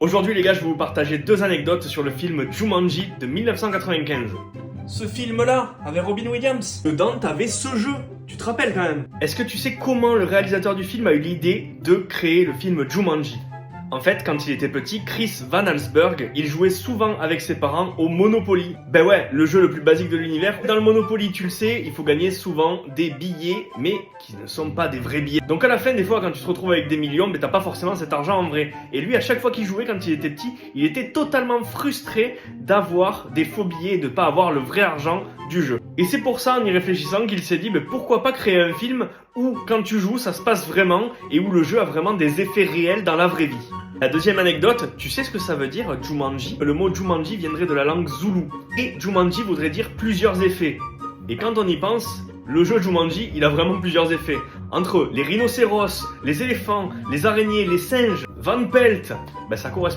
Aujourd'hui les gars, je vais vous partager deux anecdotes sur le film Jumanji de 1995. Ce film-là, avec Robin Williams, dedans t'avais ce jeu, tu te rappelles quand même. Est-ce que tu sais comment le réalisateur du film a eu l'idée de créer le film Jumanji? En fait, quand il était petit, Chris Van Allsburg, il jouait souvent avec ses parents au Monopoly. Ben ouais, le jeu le plus basique de l'univers. Dans le Monopoly, tu le sais, il faut gagner souvent des billets, mais qui ne sont pas des vrais billets. Donc à la fin, des fois, quand tu te retrouves avec des millions, ben t'as pas forcément cet argent en vrai. Et lui, à chaque fois qu'il jouait, quand il était petit, il était totalement frustré d'avoir des faux billets et de pas avoir le vrai argent du jeu. Et c'est pour ça, en y réfléchissant, qu'il s'est dit, ben pourquoi pas créer un film où, quand tu joues, ça se passe vraiment et où le jeu a vraiment des effets réels dans la vraie vie. La deuxième anecdote, tu sais ce que ça veut dire Jumanji? Le mot Jumanji viendrait de la langue zoulou. Et Jumanji voudrait dire plusieurs effets. Et quand on y pense, le jeu Jumanji, il a vraiment plusieurs effets. Entre les rhinocéros, les éléphants, les araignées, les singes, Van Pelt, ben ça correspond